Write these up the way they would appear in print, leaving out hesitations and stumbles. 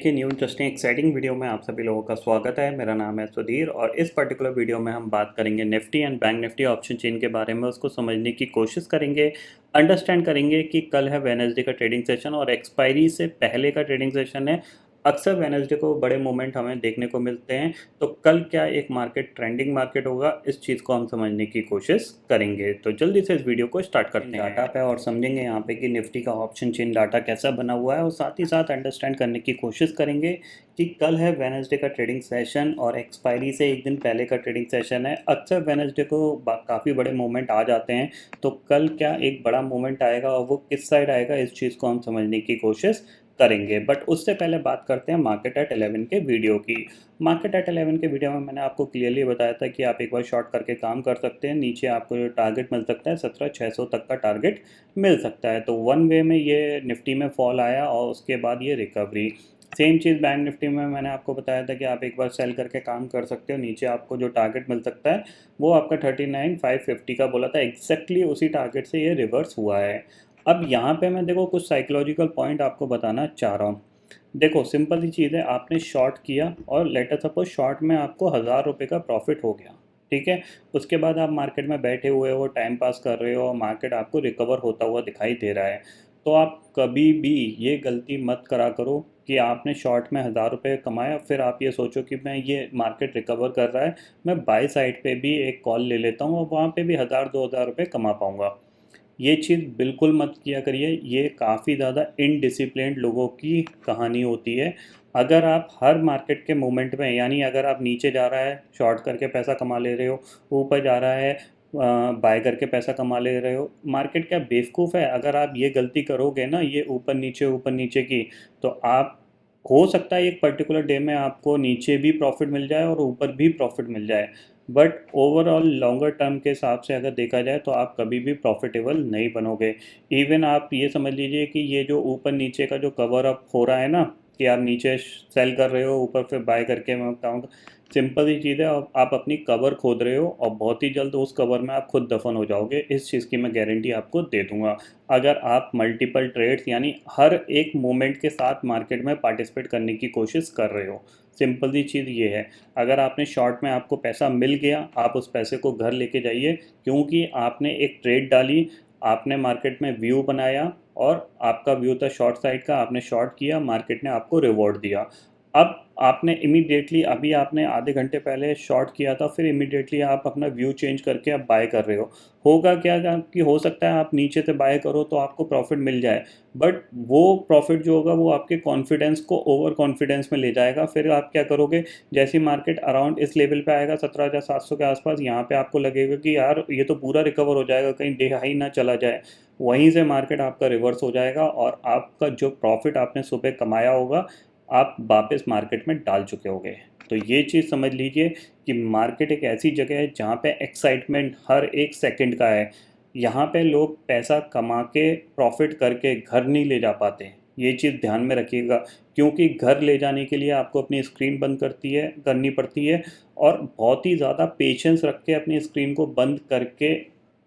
की new interesting exciting video में आप सभी लोगों का स्वागत है। मेरा नाम है सुधीर और इस पर्टिकुलर वीडियो में हम बात करेंगे Nifty and bank Nifty option chain के बारे में। उसको समझने की कोशिश करेंगे, अंडरस्टैंड करेंगे कि कल है वेडनेसडे का ट्रेडिंग सेशन और एक्सपायरी से पहले का ट्रेडिंग सेशन है। अक्सर वेडनेसडे को बड़े मूवमेंट हमें देखने को मिलते हैं, तो कल क्या एक मार्केट ट्रेंडिंग मार्केट होगा, इस चीज़ को हम समझने की कोशिश करेंगे। तो जल्दी से इस वीडियो को स्टार्ट करते हैं डाटा पे और समझेंगे यहाँ पे कि निफ्टी का ऑप्शन चेन डाटा कैसा बना हुआ है और साथ ही साथ अंडरस्टैंड करने की कोशिश करेंगे कि कल है वेडनेसडे का ट्रेडिंग सेशन और एक्सपायरी से एक दिन पहले का ट्रेडिंग सेशन है। अक्सर वेडनेसडे को काफ़ी बड़े मूवमेंट आ जाते हैं, तो कल क्या एक बड़ा मूवमेंट आएगा और वो किस साइड आएगा, इस चीज़ को हम समझने की कोशिश करेंगे। बट उससे पहले बात करते हैं मार्केट एट 11 के वीडियो की। मार्केट एट 11 के वीडियो में मैंने आपको क्लियरली बताया था कि आप एक बार शॉर्ट करके काम कर सकते हैं। नीचे आपको जो टारगेट मिल सकता है 17,600 तक का टारगेट मिल सकता है। तो वन वे में ये निफ्टी में फॉल आया और उसके बाद ये रिकवरी। सेम चीज़ बैंक निफ्टी में मैंने आपको बताया था कि आप एक बार सेल करके काम कर सकते हो। नीचे आपको जो टारगेट मिल सकता है वो आपका 39,550 का बोला था, एग्जैक्टली उसी टारगेट से ये रिवर्स हुआ है। अब यहाँ पे मैं देखो कुछ साइकोलॉजिकल पॉइंट आपको बताना चाह रहा हूँ। देखो सिंपल सी चीज़ है, आपने शॉर्ट किया और लेटर सपोज शॉर्ट में आपको 1,000 रुपये का प्रॉफिट हो गया, ठीक है। उसके बाद आप मार्केट में बैठे हुए हो, टाइम पास कर रहे हो और मार्केट आपको रिकवर होता हुआ दिखाई दे रहा है। तो आप कभी भी ये गलती मत करा करो कि आपने शॉर्ट में 1,000 रुपये कमाया, फिर आप ये सोचो कि मैं ये मार्केट रिकवर कर रहा है, मैं बाय साइड पे भी एक कॉल ले लेता हूँ और वहाँ पे भी 1,000-2,000 रुपये कमा पाऊँगा। ये चीज़ बिल्कुल मत किया करिए, ये काफ़ी ज़्यादा इनडिसिप्लिन्ड लोगों की कहानी होती है। अगर आप हर मार्केट के मोमेंट में, यानी अगर आप नीचे जा रहा है शॉर्ट करके पैसा कमा ले रहे हो, ऊपर जा रहा है बाय करके पैसा कमा ले रहे हो, मार्केट क्या बेवकूफ़ है? अगर आप ये गलती करोगे ना, ये ऊपर नीचे की, तो आप हो सकता है एक पर्टिकुलर डे में आपको नीचे भी प्रॉफिट मिल जाए और ऊपर भी प्रॉफिट मिल जाए, बट ओवरऑल लॉन्गर टर्म के हिसाब से अगर देखा जाए तो आप कभी भी प्रॉफिटेबल नहीं बनोगे। इवन आप ये समझ लीजिए कि ये जो ऊपर नीचे का जो कवर अप हो रहा है ना, कि आप नीचे सेल कर रहे हो, ऊपर फिर बाय करके मैं बताऊँगा, सिंपल सी चीज़ है। आप अपनी कवर खोद रहे हो और बहुत ही जल्द उस कवर में आप खुद दफन हो जाओगे, इस चीज़ की मैं गारंटी आपको दे दूंगा। अगर आप मल्टीपल ट्रेड्स यानी हर एक मोमेंट के साथ मार्केट में पार्टिसिपेट करने की कोशिश कर रहे हो, सिंपल सी चीज़ ये है। अगर आपने शॉर्ट में आपको पैसा मिल गया, आप उस पैसे को घर लेके जाइए, क्योंकि आपने एक ट्रेड डाली, आपने मार्केट में व्यू बनाया और आपका व्यू था शॉर्ट साइड का, आपने शॉर्ट किया, मार्केट ने आपको रिवॉर्ड दिया। अब आपने इमीडिएटली, अभी आपने आधे घंटे पहले शॉर्ट किया था, फिर इमीडिएटली आप अपना व्यू चेंज करके आप बाय कर रहे हो। होगा क्या कि हो सकता है आप नीचे से बाय करो तो आपको प्रॉफिट मिल जाए, बट वो प्रॉफिट जो होगा वो आपके कॉन्फिडेंस को ओवर कॉन्फिडेंस में ले जाएगा। फिर आप क्या करोगे, जैसी मार्केट अराउंड इस लेवल पे आएगा 17,700 के आसपास, यहाँ पे आपको लगेगा कि यार ये तो पूरा रिकवर हो जाएगा, कहीं डे हाई ना चला जाए। वहीं से मार्केट आपका रिवर्स हो जाएगा और आपका जो प्रॉफिट आपने सुबह कमाया होगा, आप वापस मार्केट में डाल चुके होगे। तो ये चीज़ समझ लीजिए कि मार्केट एक ऐसी जगह है जहाँ पे एक्साइटमेंट हर एक सेकंड का है। यहाँ पे लोग पैसा कमा के प्रॉफिट करके घर नहीं ले जा पाते, ये चीज़ ध्यान में रखिएगा। क्योंकि घर ले जाने के लिए आपको अपनी स्क्रीन बंद करनी पड़ती है और बहुत ही ज़्यादा पेशेंस रख के अपनी स्क्रीन को बंद करके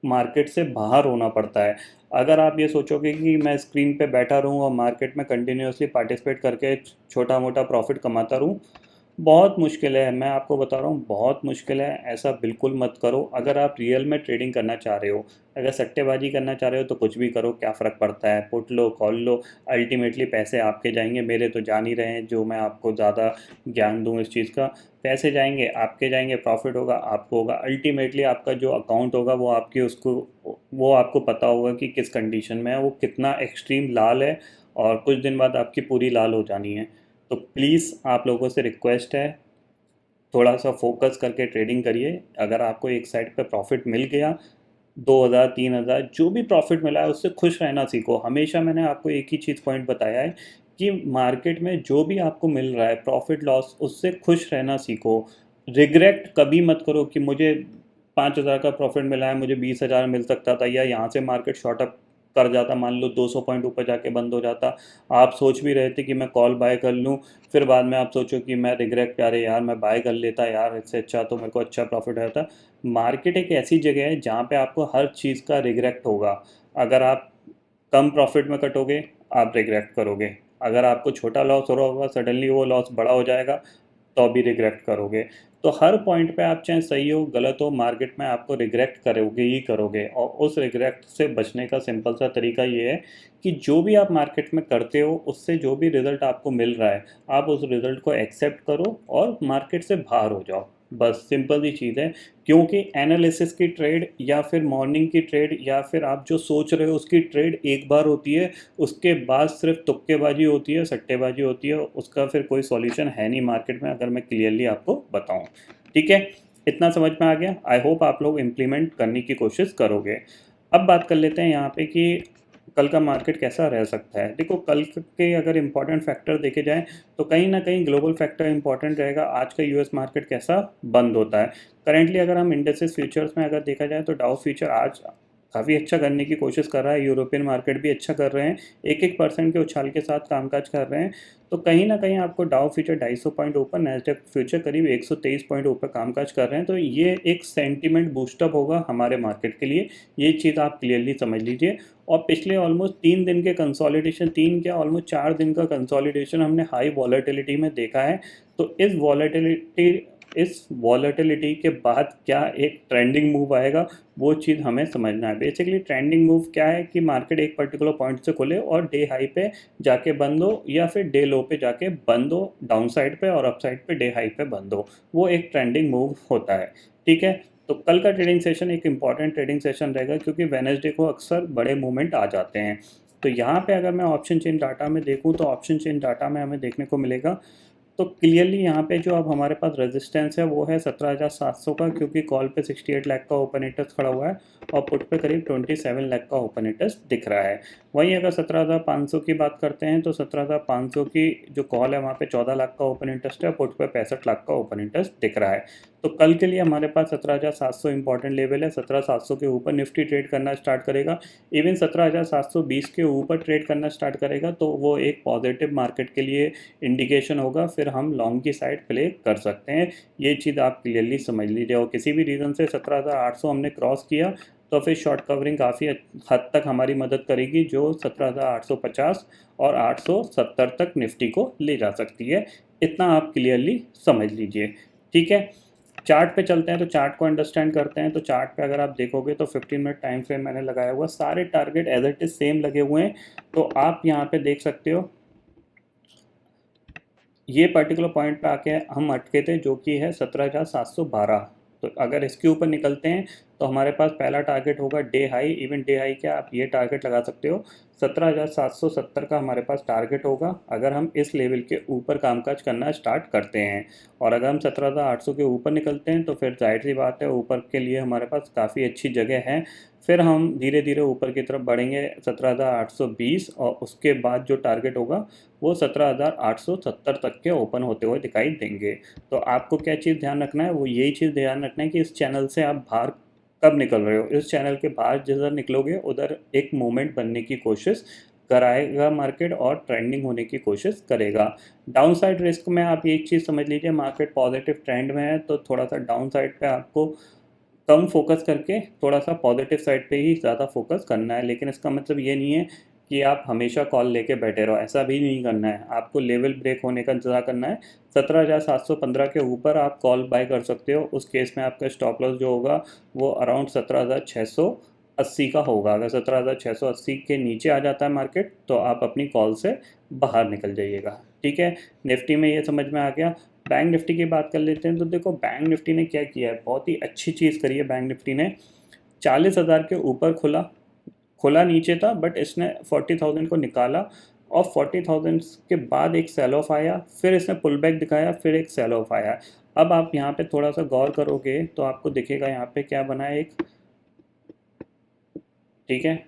मार्केट से बाहर होना पड़ता है। अगर आप ये सोचोगे कि मैं स्क्रीन पे बैठा रहूँ और मार्केट में कंटिन्यूअसली पार्टिसिपेट करके छोटा मोटा प्रॉफिट कमाता रहूँ, बहुत मुश्किल है। मैं आपको बता रहा हूँ, बहुत मुश्किल है। ऐसा बिल्कुल मत करो। अगर आप रियल में ट्रेडिंग करना चाह रहे हो, अगर सट्टेबाजी करना चाह रहे हो तो कुछ भी करो, क्या फ़र्क पड़ता है, पुट लो कॉल लो, अल्टीमेटली पैसे आपके जाएंगे, मेरे तो जान ही रहे हैं। जो मैं आपको ज़्यादा ज्ञान दूँ इस चीज़ का, पैसे जाएंगे आपके जाएंगे, प्रॉफिट होगा आपको होगा। अल्टीमेटली आपका जो अकाउंट होगा वो आपकी उसको, वो आपको पता होगा कि किस कंडीशन में है, वो कितना एक्सट्रीम लाल है, और कुछ दिन बाद आपकी पूरी लाल हो जानी है। तो प्लीज़ आप लोगों से रिक्वेस्ट है, थोड़ा सा फोकस करके ट्रेडिंग करिए। अगर आपको एक साइड पे प्रॉफिट मिल गया, 2,000 3,000 जो भी प्रॉफिट मिला है उससे खुश रहना सीखो। हमेशा मैंने आपको एक ही चीज़ पॉइंट बताया है कि मार्केट में जो भी आपको मिल रहा है प्रॉफिट लॉस, उससे खुश रहना सीखो। रिग्रेट कभी मत करो कि मुझे 5,000 का प्रॉफिट मिला है, मुझे 20,000 मिल सकता था, या यहाँ से मार्केट शॉर्ट अप कर जाता, मान लो 200 पॉइंट ऊपर जाके बंद हो जाता। आप सोच भी रहे थे कि मैं कॉल बाय कर लूँ, फिर बाद में आप सोचो कि मैं रिग्रेट, अरे यार मैं बाय कर लेता यार, इससे अच्छा तो मेरे को अच्छा प्रॉफिट रहता। मार्केट एक ऐसी जगह है जहाँ पे आपको हर चीज़ का रिग्रेट होगा। अगर आप कम प्रॉफिट में कटोगे, आप रिग्रेट करोगे। अगर आपको छोटा लॉस हो रहा होगा, सडनली वो लॉस बड़ा हो जाएगा तो भी रिग्रेट करोगे। तो हर पॉइंट पे आप चाहे सही हो गलत हो, मार्केट में आपको रिग्रेट करोगे ही करोगे। और उस रिग्रेट से बचने का सिंपल सा तरीका ये है कि जो भी आप मार्केट में करते हो उससे जो भी रिजल्ट आपको मिल रहा है, आप उस रिजल्ट को एक्सेप्ट करो और मार्केट से बाहर हो जाओ। बस सिंपल सी चीज़ है। क्योंकि एनालिसिस की ट्रेड या फिर मॉर्निंग की ट्रेड या फिर आप जो सोच रहे हो उसकी ट्रेड एक बार होती है, उसके बाद सिर्फ तुक्केबाजी होती है, सट्टेबाजी होती है, उसका फिर कोई सॉल्यूशन है नहीं मार्केट में, अगर मैं क्लियरली आपको बताऊं। ठीक है, इतना समझ में आ गया। आई होप आप लोग इम्प्लीमेंट करने की कोशिश करोगे। अब बात कर लेते हैं यहाँ पे कि कल का मार्केट कैसा रह सकता है। देखो, कल के अगर इम्पॉर्टेंट फैक्टर देखे जाएं तो कहीं ना कहीं ग्लोबल फैक्टर इंपॉर्टेंट रहेगा। आज का यूएस मार्केट कैसा बंद होता है। करेंटली अगर हम इंडेक्सेस फ्यूचर्स में अगर देखा जाए तो डाउ फ्यूचर आज काफ़ी अच्छा करने की कोशिश कर रहा है, यूरोपियन मार्केट भी अच्छा कर रहे हैं, 1-1% के उछाल के साथ कामकाज कर रहे हैं। तो कहीं ना कहीं आपको डाउ फ्यूचर 250 पॉइंट ऊपर, नैस्डैक फ्यूचर करीब 123 पॉइंट ऊपर कामकाज कर रहे हैं। तो ये एक सेंटीमेंट बूस्टअप होगा हमारे मार्केट के लिए, ये चीज़ आप क्लियरली समझ लीजिए। और पिछले ऑलमोस्ट 3 दिन के कंसोलिडेशन, 3 क्या ऑलमोस्ट 4 दिन का कंसोलिडेशन हमने हाई वॉलेटिलिटी में देखा है। तो इस वॉलेटिलिटी के बाद क्या एक ट्रेंडिंग मूव आएगा, वो चीज़ हमें समझना है। बेसिकली ट्रेंडिंग मूव क्या है कि मार्केट एक पर्टिकुलर पॉइंट से खुले और डे हाई पे जाके बंद हो या फिर डे लो पे जाके बंद हो, डाउन साइड पे, और अप साइड पे डे हाई पे बंद हो, वो एक ट्रेंडिंग मूव होता है। ठीक है, तो कल का ट्रेडिंग सेशन एक इम्पॉर्टेंट ट्रेडिंग सेशन रहेगा क्योंकि वेडनेसडे को अक्सर बड़े मूवमेंट आ जाते हैं। तो यहाँ पे अगर मैं ऑप्शन चेन डाटा में देखूँ तो ऑप्शन चेन डाटा में हमें देखने को मिलेगा, तो क्लियरली यहाँ पे जो अब हमारे पास रेजिस्टेंस है वो है 17,700 का, क्योंकि कॉल पे 68 लाख का ओपन इंटरेस्ट खड़ा हुआ है और पुट पे करीब 27 लाख का ओपन इंटरेस्ट दिख रहा है। वहीं अगर 17,500 की बात करते हैं तो 17,500 की जो कॉल है वहाँ पे 14 लाख का ओपन इंटरेस्ट है, पुट पे 65 लाख का ओपन इंटरेस्ट दिख रहा है। तो कल के लिए हमारे पास 17,700 इंपॉर्टेंट लेवल है। 17,700 के ऊपर निफ्टी ट्रेड करना स्टार्ट करेगा, इवन 17,720 के ऊपर ट्रेड करना स्टार्ट करेगा तो वो एक पॉजिटिव मार्केट के लिए इंडिकेशन होगा, फिर हम लॉन्ग की साइड प्ले कर सकते हैं। ये चीज़ आप क्लियरली समझ लीजिए। और किसी भी रीज़न से 17,800 हमने क्रॉस किया तो फिर शॉर्ट कवरिंग काफ़ी हद तक हमारी मदद करेगी, जो 17,850 और 870 तक निफ्टी को ले जा सकती है। इतना आप क्लियरली समझ लीजिए। ठीक है, चार्ट पे चलते हैं तो चार्ट को अंडरस्टैंड करते हैं। तो चार्ट पे अगर आप देखोगे तो 15 मिनट टाइम फ्रेम मैंने लगाया हुआ, सारे target as it is same लगे हुए हैं। तो आप यहाँ पे देख सकते हो ये पर्टिकुलर पॉइंट पे आके हम अटके थे जो कि है 17,712। तो अगर इसके ऊपर निकलते हैं तो हमारे पास पहला टारगेट होगा day high. Even day high क्या आप ये टारगेट लगा सकते हो, 17,770 का हमारे पास टारगेट होगा अगर हम इस लेवल के ऊपर कामकाज करना स्टार्ट करते हैं। और अगर हम 17,800 के ऊपर निकलते हैं तो फिर जाहिर सी बात है ऊपर के लिए हमारे पास काफ़ी अच्छी जगह है। फिर हम धीरे धीरे ऊपर की तरफ बढ़ेंगे 17,820, और उसके बाद जो टारगेट होगा वो 17,870 तक के ओपन होते हुए दिखाई देंगे। तो आपको क्या चीज़ ध्यान रखना है, वो यही चीज़ ध्यान रखना है कि इस चैनल से आप बाहर कब निकल रहे हो। इस चैनल के बाहर जिधर निकलोगे उधर एक मूवमेंट बनने की कोशिश कराएगा मार्केट और ट्रेंडिंग होने की कोशिश करेगा। डाउन साइड रिस्क में आप एक चीज़ समझ लीजिए, मार्केट पॉजिटिव ट्रेंड में है तो थोड़ा सा डाउन साइड पे आपको कम फोकस करके थोड़ा सा पॉजिटिव साइड पे ही ज़्यादा फोकस करना है। लेकिन इसका मतलब ये नहीं है कि आप हमेशा कॉल लेके बैठे रहो, ऐसा भी नहीं करना है। आपको लेवल ब्रेक होने का इंतज़ार करना है। 17,715 के ऊपर आप कॉल बाय कर सकते हो। उस केस में आपका स्टॉप लॉस जो होगा वो अराउंड 17,680 का होगा। अगर 17,680 के नीचे आ जाता है मार्केट तो आप अपनी कॉल से बाहर निकल जाइएगा। ठीक है, निफ्टी में ये समझ में आ गया। बैंक निफ्टी की बात कर लेते हैं। तो देखो बैंक निफ्टी ने क्या किया है, बहुत ही अच्छी चीज़ करी है बैंक निफ्टी ने। 40,000 के ऊपर खुला, खुला नीचे था बट इसने 40,000 को निकाला और 40,000 के बाद एक सेल ऑफ आया, फिर इसने पुल बैक दिखाया, फिर एक सेल ऑफ आया। अब आप यहाँ पे थोड़ा सा गौर करोगे तो आपको दिखेगा यहाँ पे क्या बना है, एक, ठीक है।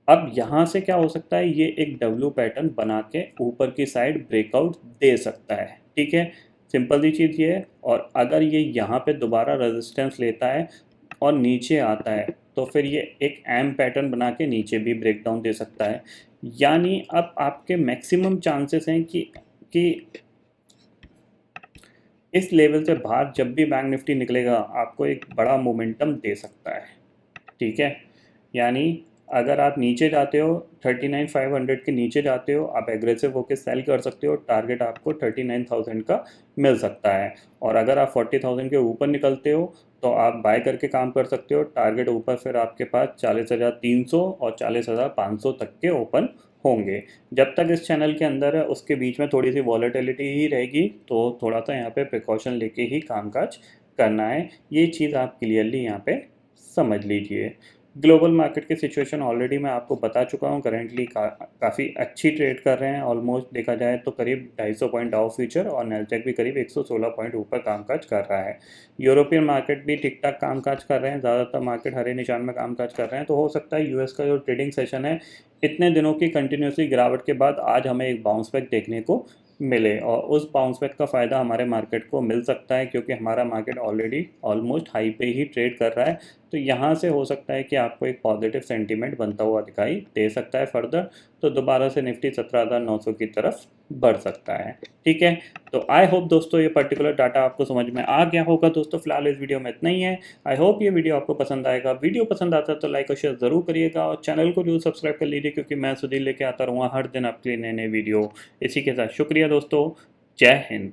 अब यहाँ से क्या हो सकता है, ये एक डब्ल्यू पैटर्न बना के ऊपर की साइड ब्रेकआउट दे सकता है। ठीक है, सिंपल सी चीज़ ये है। और अगर ये यहाँ पे दोबारा रेजिस्टेंस लेता है और नीचे आता है तो फिर ये एक एम पैटर्न बना के नीचे भी ब्रेकडाउन दे सकता है। यानी अब आपके मैक्सिमम चांसेस हैं कि इस लेवल से बाहर जब भी बैंक निफ्टी निकलेगा आपको एक बड़ा मोमेंटम दे सकता है। ठीक है, यानी अगर आप नीचे जाते हो 39,500 के नीचे जाते हो, आप एग्रेसिव होकर सेल कर सकते हो, टारगेट आपको 39,000 का मिल सकता है। और अगर आप 40,000 के ऊपर निकलते हो तो आप बाय करके काम कर सकते हो, टारगेट ऊपर फिर आपके पास 40,300 और 40,500 तक के ओपन होंगे। जब तक इस चैनल के अंदर है उसके बीच में थोड़ी सी वॉलेटिलिटी ही रहेगी, तो थोड़ा सा यहाँ पे प्रिकॉशन लेके ही कामकाज करना है। ये चीज़ आप क्लियरली यहाँ पे समझ लीजिए। ग्लोबल मार्केट की सिचुएशन ऑलरेडी मैं आपको बता चुका हूँ। करेंटली काफ़ी अच्छी ट्रेड कर रहे हैं। ऑलमोस्ट देखा जाए तो करीब 250 पॉइंट डाउ फ्यूचर और नैस्डैक भी करीब 116 पॉइंट ऊपर कामकाज कर रहा है। यूरोपियन मार्केट भी ठीक ठाक कामकाज कर रहे हैं, ज़्यादातर मार्केट हरे निशान में कामकाज कर रहे हैं। तो हो सकता है यूएस का जो ट्रेडिंग सेशन है, इतने दिनों की कंटिन्यूसली गिरावट के बाद आज हमें एक बाउंस बैक देखने को मिले, और उस बाउंस बैक का फ़ायदा हमारे मार्केट को मिल सकता है, क्योंकि हमारा मार्केट ऑलरेडी ऑलमोस्ट हाई पे ही ट्रेड कर रहा है। तो यहाँ से हो सकता है कि आपको एक पॉजिटिव सेंटीमेंट बनता हुआ दिखाई दे सकता है फर्दर, तो दोबारा से निफ्टी 17,900 की तरफ बढ़ सकता है। ठीक है, तो आई होप दोस्तों ये पर्टिकुलर डाटा आपको समझ में आ गया होगा। दोस्तों फिलहाल इस वीडियो में इतना ही है। आई होप ये वीडियो आपको पसंद आएगा। वीडियो पसंद आता है तो लाइक और शेयर ज़रूर करिएगा, और चैनल को जरूर सब्सक्राइब कर लीजिए, क्योंकि मैं सुधीर लेके आता रहूँगा हर दिन आपके लिए नए नए वीडियो। इसी के साथ शुक्रिया दोस्तों, जय हिंद।